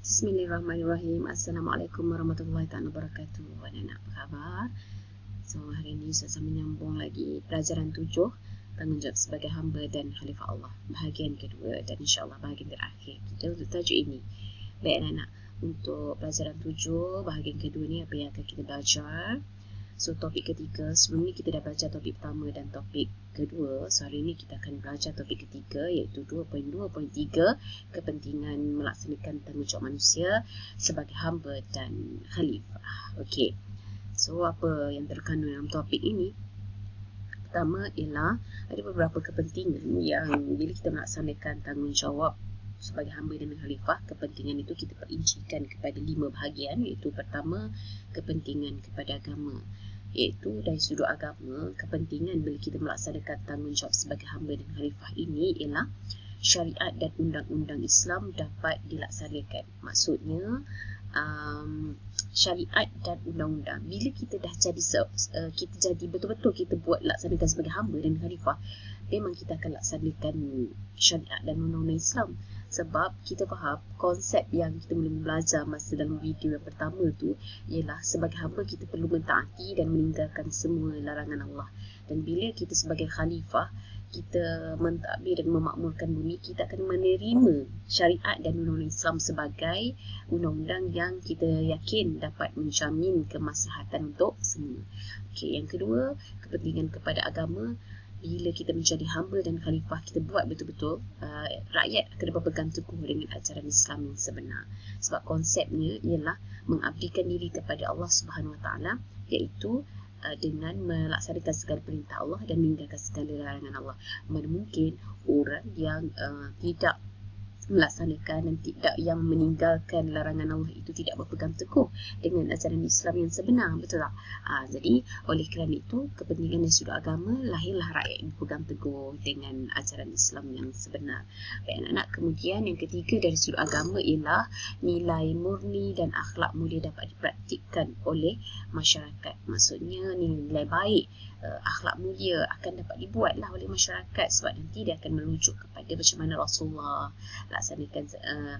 Bismillahirrahmanirrahim. Assalamualaikum warahmatullahi wabarakatuh. Anak-anak, apa khabar? So, hari ini saya menyambung lagi pelajaran 7, tanggungjawab sebagai hamba dan khalifah Allah, bahagian kedua dan insyaAllah bahagian terakhir kita untuk tajuk ini. Baik anak-anak, untuk pelajaran 7 bahagian kedua ni apa yang akan kita belajar? So, topik ketiga, sebelum ni kita dah belajar topik pertama dan topik kedua. So, hari ini kita akan belajar topik ketiga, iaitu 2.2.3, kepentingan melaksanakan tanggungjawab manusia sebagai hamba dan khalifah. Okey, so apa yang terkandung dalam topik ini? Pertama ialah ada beberapa kepentingan yang bila kita melaksanakan tanggungjawab sebagai hamba dan khalifah, kepentingan itu kita perincikan kepada 5 bahagian, iaitu pertama, kepentingan kepada agama. Iaitu dari sudut agama, kepentingan bila kita melaksanakan tanggungjawab sebagai hamba dan khalifah ini ialah syariat dan undang-undang Islam dapat dilaksanakan. Maksudnya syariat dan undang-undang, bila kita dah jadi kita jadi betul-betul kita buat laksanakan sebagai hamba dan khalifah, memang kita akan laksanakan syariat dan undang-undang Islam. Sebab kita faham konsep yang kita mula belajar masa dalam video yang pertama tu ialah sebagai hamba kita perlu mentaati dan meninggalkan semua larangan Allah. Dan bila kita sebagai khalifah, kita mentadbir dan memakmurkan bumi, kita akan menerima syariat dan undang-undang Islam sebagai undang-undang yang kita yakin dapat menjamin kemaslahatan untuk semua. Okey, yang kedua, kepentingan kepada agama. Bila kita menjadi hamba dan khalifah, kita buat betul-betul rakyat akan berpegang teguh dengan ajaran Islam yang sebenar. Sebab konsepnya ialah mengabdikan diri kepada Allah Subhanahu Wa Taala, iaitu dengan melaksanakan segala perintah Allah dan meninggalkan segala larangan Allah. Mana mungkin orang yang tidak melaksanakan dan tidak yang meninggalkan larangan Allah itu tidak berpegang teguh dengan ajaran Islam yang sebenar, betul tak? Jadi oleh kerana itu, kepentingan dari sudut agama, lahirlah rakyat yang berpegang teguh dengan ajaran Islam yang sebenar. Baik anak-anak, kemudian yang ketiga dari sudut agama ialah nilai murni dan akhlak mulia dapat dipraktikkan oleh masyarakat. Maksudnya nilai baik, akhlak mulia akan dapat dibuatlah oleh masyarakat, sebab nanti dia akan merujuk kepada macam mana Rasulullah laksanakan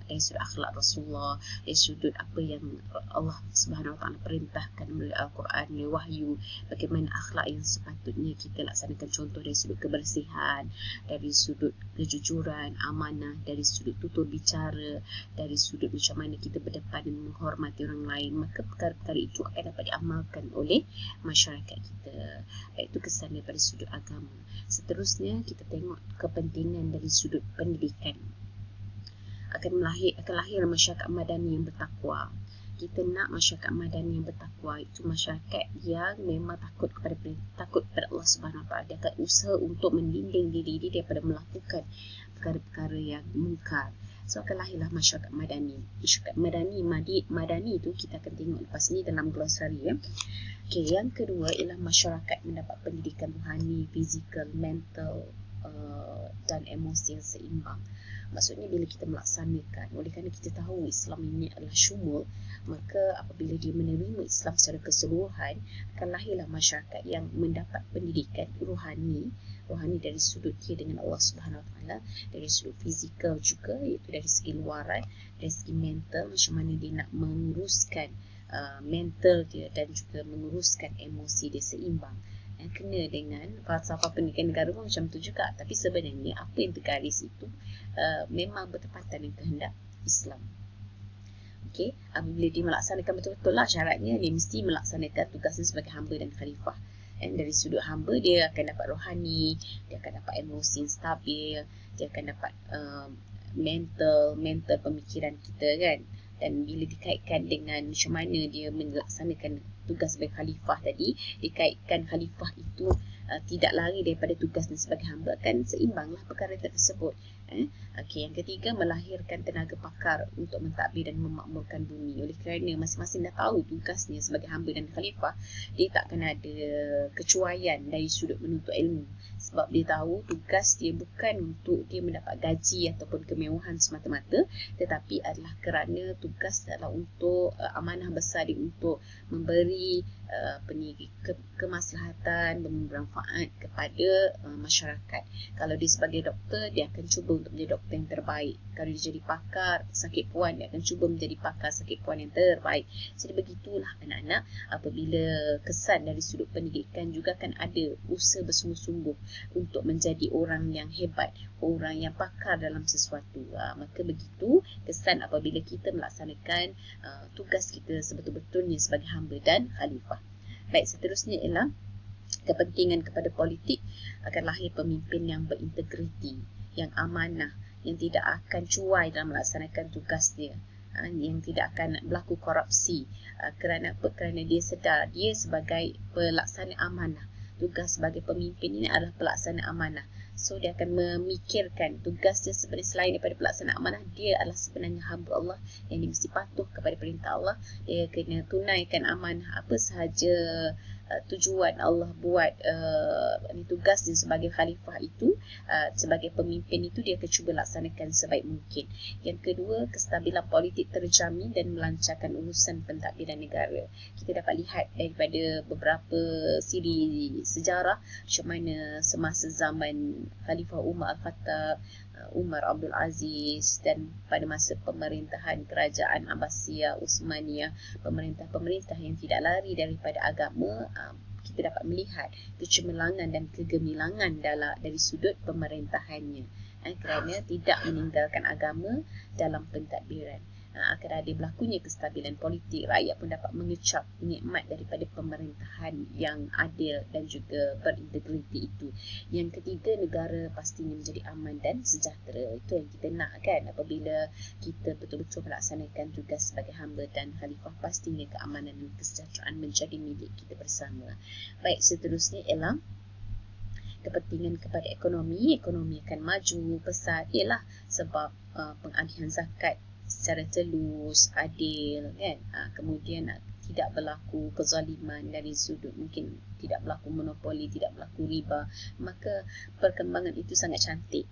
dari sudut akhlak Rasulullah, dari sudut apa yang Allah Subhanahu Wa Taala perintahkan melalui Al-Quran, melalui wahyu, bagaimana akhlak yang sepatutnya kita laksanakan. Contoh dari sudut kebersihan, dari sudut kejujuran, amanah, dari sudut tutur bicara, dari sudut macam mana kita berdepan dan menghormati orang lain. Maka perkara-perkara itu akan dapat diamalkan oleh masyarakat kita. Iaitu kesan daripada sudut agama. Seterusnya kita tengok kepentingan dari sudut pendidikan. Akan lahir masyarakat madani yang bertakwa. Kita nak masyarakat madani yang bertakwa, itu masyarakat yang memang takut kepada Allah Subhanahu Wa Taala. Dia akan usaha untuk mendinding diri dia daripada melakukan perkara-perkara yang mungkar. So akan lahirlah masyarakat madani. Masyarakat madani itu kita akan tengok lepas ni dalam glosari ya. Okey, yang kedua ialah masyarakat mendapat pendidikan rohani, fizikal, mental dan emosi yang seimbang. Maksudnya bila kita melaksanakan, oleh kerana kita tahu Islam ini adalah syumul, maka apabila dia menerima Islam secara keseluruhan, akan lahirlah masyarakat yang mendapat pendidikan rohani dari sudut dia dengan Allah Subhanahu Wa Taala, dari sudut fizikal juga, iaitu dari segi luaran, dari segi mental, macam mana dia nak menguruskan mental dia dan juga menguruskan emosi dia seimbang. Yang kena dengan falsafah pendidikan negara pun macam tu juga. Tapi sebenarnya apa yang tergaris itu memang bertepatan dengan kehendak Islam. Okey, apabila dia melaksanakan betul-betul lah, syaratnya dia mesti melaksanakan tugasnya sebagai hamba dan khalifah. Dan dari sudut hamba, dia akan dapat rohani, dia akan dapat emosi yang stabil, dia akan dapat mental pemikiran kita kan. Dan bila dikaitkan dengan macam mana dia melaksanakan tugas sebagai khalifah tadi, dikaitkan khalifah itu tidak lari daripada tugasnya sebagai hamba, akan seimbanglah perkara tersebut. Okey, yang ketiga, melahirkan tenaga pakar untuk mentadbir dan memakmurkan bumi. Oleh kerana masing-masing dah tahu tugasnya sebagai hamba dan khalifah, dia tak akan ada kecuaian dari sudut menuntut ilmu. Sebab dia tahu tugas dia bukan untuk dia mendapat gaji ataupun kemewahan semata-mata, tetapi adalah kerana tugas adalah untuk amanah besar dia untuk memberi kemaslahatan dan bermanfaat kepada masyarakat. Kalau dia sebagai doktor, dia akan cuba untuk menjadi doktor yang terbaik. Kalau dia jadi pakar sakit puan, dia akan cuba menjadi pakar sakit puan yang terbaik. Jadi begitulah anak-anak, apabila kesan dari sudut pendidikan juga akan ada usaha bersungguh-sungguh untuk menjadi orang yang hebat, orang yang pakar dalam sesuatu. Maka begitu kesan apabila kita melaksanakan tugas kita sebetul-betulnya sebagai hamba dan khalifah. Baik, seterusnya ialah kepentingan kepada politik akan lahir pemimpin yang berintegriti, yang amanah, yang tidak akan cuai dalam melaksanakan tugasnya, yang tidak akan berlaku korupsi. Kerana apa? Kerana dia sedar dia sebagai pelaksana amanah. Tugas sebagai pemimpin ini adalah pelaksana amanah. So dia akan memikirkan tugasnya sebenarnya selain daripada pelaksana amanah, dia adalah sebenarnya hamba Allah yang dia mesti patuh kepada perintah Allah. Dia kena tunaikan amanah apa sahaja tujuan Allah buat tugasnya sebagai khalifah itu, sebagai pemimpin itu dia akan cuba laksanakan sebaik mungkin. Yang kedua, kestabilan politik terjamin dan melancarkan urusan pentadbiran negara. Kita dapat lihat daripada beberapa siri sejarah macam mana semasa zaman Khalifah Umar Al-Khattab, Umar Abdul Aziz, dan pada masa pemerintahan kerajaan Abbasiyah, Uthmaniyah, pemerintah-pemerintah yang tidak lari daripada agama, kita dapat melihat kecemerlangan dan kegemilangan dari sudut pemerintahannya, kerana tidak meninggalkan agama dalam pentadbiran. Akan ada berlakunya kestabilan politik, rakyat pun dapat mengecap nikmat daripada pemerintahan yang adil dan juga berintegriti itu. Yang ketiga, negara pastinya menjadi aman dan sejahtera. Itu yang kita nak kan, apabila kita betul-betul melaksanakan tugas sebagai hamba dan khalifah, pastinya keamanan dan kesejahteraan menjadi milik kita bersama. Baik, seterusnya ialah kepentingan kepada ekonomi. Ekonomi akan maju pesat ialah sebab pengalihan zakat secara telus, adil kan. Kemudian tidak berlaku kezaliman dari sudut, mungkin tidak berlaku monopoli, tidak berlaku riba. Maka perkembangan itu sangat cantik.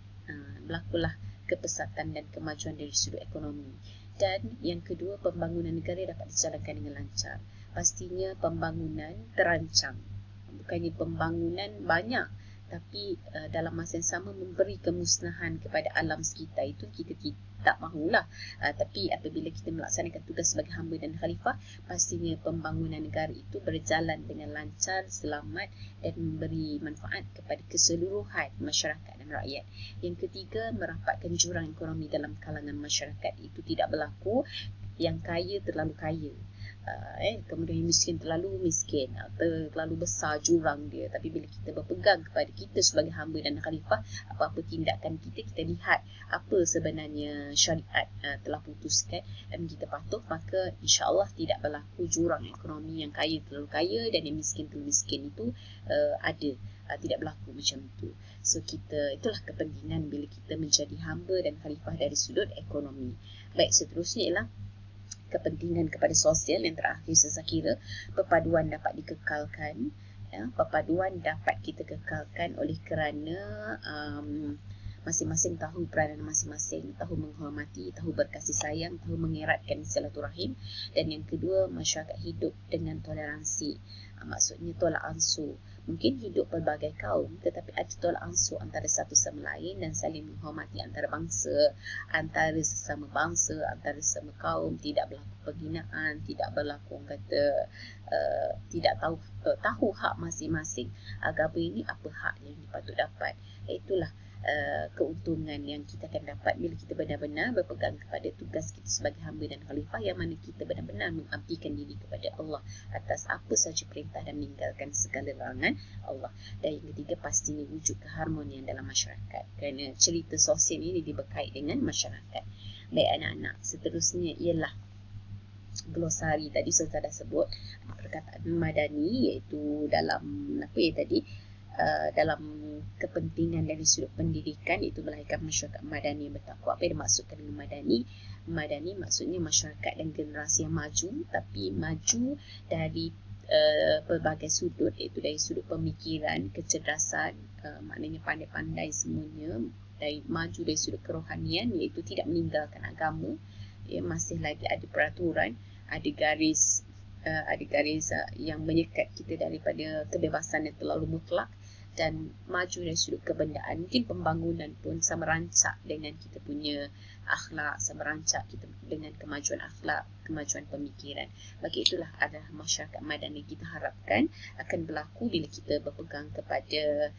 Berlakulah kepesatan dan kemajuan dari sudut ekonomi. Dan yang kedua, pembangunan negara dapat dijalankan dengan lancar. Pastinya pembangunan terancang. Bukannya pembangunan banyak, tapi dalam masa yang sama memberi kemusnahan kepada alam sekitar, itu kita tak mahulah. Tapi apabila kita melaksanakan tugas sebagai hamba dan khalifah, pastinya pembangunan negara itu berjalan dengan lancar, selamat dan memberi manfaat kepada keseluruhan masyarakat dan rakyat. Yang ketiga, merapatkan jurang ekonomi dalam kalangan masyarakat. Itu tidak berlaku yang kaya terlalu kaya, kemudian yang miskin terlalu miskin, terlalu besar jurang dia. Tapi bila kita berpegang kepada kita sebagai hamba dan khalifah, apa-apa tindakan kita lihat apa sebenarnya syariat telah putuskan dan kita patuh, maka insya-Allah tidak berlaku jurang ekonomi yang kaya terlalu kaya dan yang miskin terlalu miskin. Itu tidak berlaku macam itu. So itulah kepentingan bila kita menjadi hamba dan khalifah dari sudut ekonomi. Baik, seterusnya ialah kepentingan kepada sosial. Yang terakhir saya kira perpaduan dapat dikekalkan. Perpaduan dapat kita kekalkan oleh kerana masing-masing tahu peranan masing-masing, tahu menghormati, tahu berkasih sayang, tahu mengeratkan silaturahim. Dan yang kedua, masyarakat hidup dengan toleransi. Maksudnya tolak ansur. Mungkin hidup pelbagai kaum, tetapi ada tolak ansur antara satu sama lain dan saling menghormati antara bangsa, antara sesama bangsa, antara sesama kaum. Tidak berlaku penghinaan, tidak berlaku orang kata tidak tahu hak masing-masing. Agama ini apa hak yang dipatut dapat. Itulah keuntungan yang kita akan dapat bila kita benar-benar berpegang kepada tugas kita sebagai hamba dan khalifah, yang mana kita benar-benar mengabdikan diri kepada Allah atas apa sahaja perintah dan meninggalkan segala larangan Allah. Dan yang ketiga, pastinya wujud keharmonian dalam masyarakat, kerana cerita sosial ini berkait dengan masyarakat. Baik anak-anak, seterusnya ialah glosari. Tadi saya dah sebut perkataan madani, iaitu dalam dalam kepentingan dari sudut pendidikan, itu melahirkan masyarakat madani yang bertakwa. Apa yang dimaksudkan dengan madani? Madani maksudnya masyarakat dan generasi yang maju, tapi maju dari pelbagai sudut, iaitu dari sudut pemikiran, kecerdasan, maknanya pandai-pandai semuanya, maju dari sudut kerohanian, iaitu tidak meninggalkan agama, masih lagi ada peraturan, ada garis yang menyekat kita daripada kebebasan yang terlalu mutlak, dan maju dari sudut kebendaan. Mungkin pembangunan pun sama rancak dengan kita punya akhlak, sama rancak kita dengan kemajuan akhlak, kemajuan pemikiran. Bagi itulah adalah masyarakat madani kita harapkan akan berlaku bila kita berpegang kepada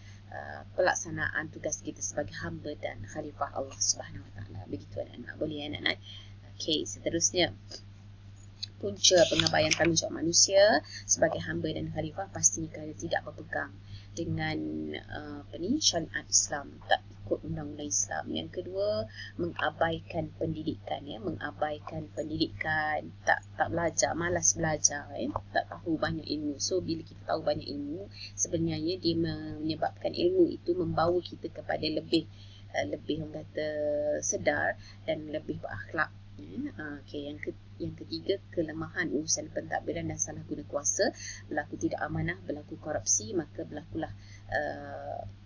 pelaksanaan tugas kita sebagai hamba dan khalifah Allah Subhanahu Wa Taala. Begitu anak-anak, boleh anak-anak. Okey, seterusnya, punca pengabaian tanggungjawab manusia sebagai hamba dan khalifah pastinya kerana tidak berpegang dengan syariat Islam, tak ikut undang-undang Islam. Yang kedua, mengabaikan pendidikan, mengabaikan pendidikan, tak belajar, malas belajar, tak tahu banyak ilmu. So bila kita tahu banyak ilmu, sebenarnya dia menyebabkan ilmu itu membawa kita kepada lebih orang kata sedar dan lebih berakhlak. Okey, yang ketiga, kelemahan urusan pentadbiran dan salah guna kuasa, berlaku tidak amanah, berlaku korupsi, maka berlakulah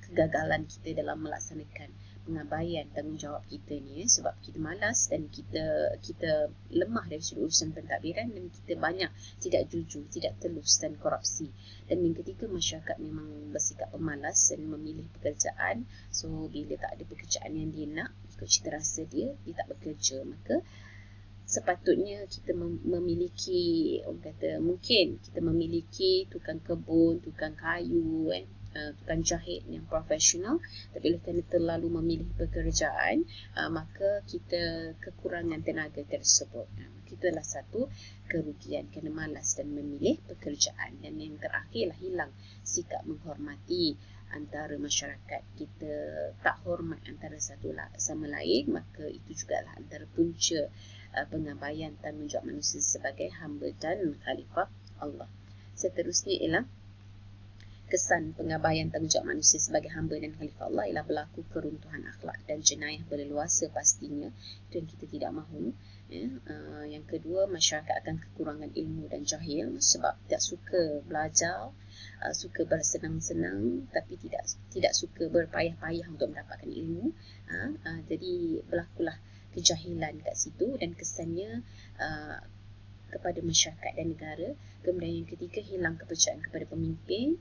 kegagalan kita dalam melaksanakan pengabaian tanggungjawab kita ni, sebab kita malas dan kita lemah dari sudut urusan pentadbiran dan kita banyak tidak jujur, tidak telus dan korupsi. Dan yang ketiga, masyarakat memang bersikap pemalas dan memilih pekerjaan. So bila tak ada pekerjaan yang dia nak, ikut cita rasa dia tak bekerja, maka sepatutnya kita memiliki, orang kata, mungkin kita memiliki tukang kebun, tukang kayu, tukang jahit yang profesional, tapi kerana terlalu memilih pekerjaan, maka kita kekurangan tenaga tersebut. Itulah satu kerugian kerana malas dan memilih pekerjaan. Dan yang terakhirlah, hilang sikap menghormati antara masyarakat. Kita tak hormat antara satu sama lain, maka itu jugalah antara punca pengabaian tanggungjawab manusia sebagai hamba dan khalifah Allah. Seterusnya ialah kesan pengabaian tanggungjawab manusia sebagai hamba dan khalifah Allah ialah berlaku keruntuhan akhlak dan jenayah berleluasa pastinya. Itu yang kita tidak mahu. Yang kedua, masyarakat akan kekurangan ilmu dan jahil sebab tidak suka belajar, suka bersenang-senang tapi tidak suka berpayah-payah untuk mendapatkan ilmu. Jadi berlakulah kejahilan kat situ dan kesannya kepada masyarakat dan negara. Kemudian yang ketiga, hilang kepercayaan kepada pemimpin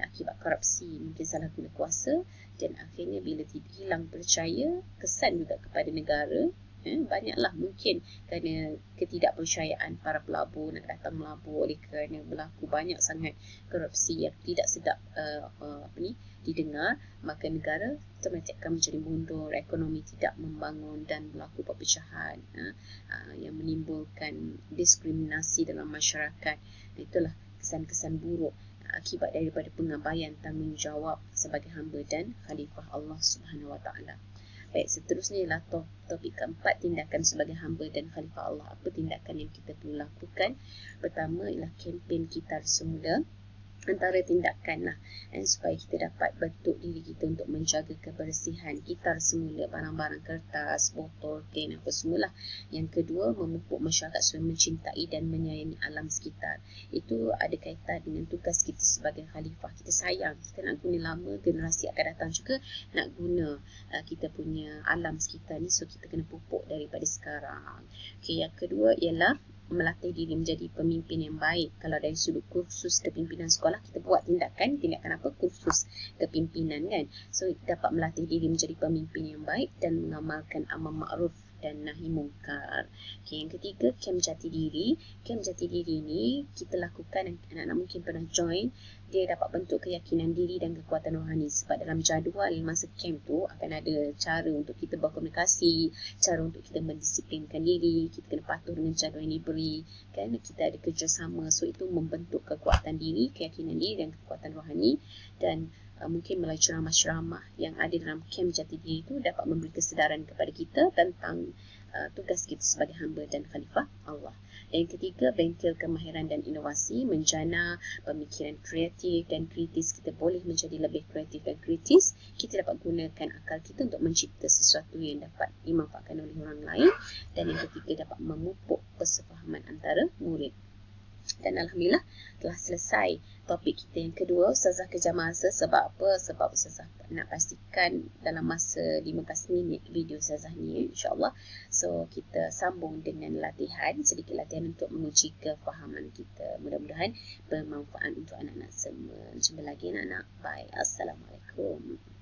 akibat korupsi, mungkin salah guna kuasa, dan akhirnya bila hilang percaya, kesan juga kepada negara. Banyaklah mungkin kerana ketidakpercayaan para pelabur nak datang melabur oleh kerana berlaku banyak sangat korupsi yang tidak sedap didengar, maka negara otomatik akan menjadi mundur, ekonomi tidak membangun dan berlaku perpecahan yang menimbulkan diskriminasi dalam masyarakat. Itulah kesan-kesan buruk akibat daripada pengabaian tanggungjawab sebagai hamba dan khalifah Allah Subhanahu Wa Taala. Baik, seterusnya ialah topik keempat, tindakan sebagai hamba dan khalifah Allah. Apa tindakan yang kita perlu lakukan? Pertama ialah kempen Kitar Semula. Antara tindakan supaya kita dapat bentuk diri kita untuk menjaga kebersihan, Kitar Semula barang-barang kertas, botol, tin, apa semualah. Yang kedua, memupuk masyarakat supaya mencintai dan menyayangi alam sekitar. Itu ada kaitan dengan tugas kita sebagai khalifah. Kita sayang, kita nak guna lama, generasi akan datang juga nak guna kita punya alam sekitar ni, so kita kena pupuk daripada sekarang. Okay, yang kedua ialah melatih diri menjadi pemimpin yang baik. Kalau dari sudut kursus kepimpinan sekolah, kita buat tindakan apa? Kursus kepimpinan kan. So dapat melatih diri menjadi pemimpin yang baik dan mengamalkan amar ma'ruf dan nahi mungkar. Okay, yang ketiga, kem jati diri. Kem jati diri ni kita lakukan, anak-anak mungkin pernah join. Dia dapat bentuk keyakinan diri dan kekuatan rohani. Sebab dalam jadual masa kem tu akan ada cara untuk kita berkomunikasi, cara untuk kita mendisiplinkan diri, kita kena patuh dengan jadual yang diberi, kan? Kita ada kerjasama. So itu membentuk kekuatan diri, keyakinan diri dan kekuatan rohani. Dan mungkin melalui ceramah-ceramah yang ada dalam kem jati diri itu dapat memberi kesedaran kepada kita tentang tugas kita sebagai hamba dan khalifah Allah. Dan yang ketiga, bengkel kemahiran dan inovasi, menjana pemikiran kreatif dan kritis. Kita boleh menjadi lebih kreatif dan kritis. Kita dapat gunakan akal kita untuk mencipta sesuatu yang dapat dimanfaatkan oleh orang lain. Dan yang ketiga, dapat memupuk persefahaman antara murid. Dan Alhamdulillah telah selesai topik kita yang kedua. Ustazah kejar masa sebab apa? Sebab Ustazah nak pastikan dalam masa 15 minit video Ustazah ni, insyaAllah. So kita sambung dengan latihan, sedikit latihan untuk menguji kefahaman kita. Mudah-mudahan bermanfaat untuk anak-anak semua. Jumpa lagi anak-anak. Bye. Assalamualaikum.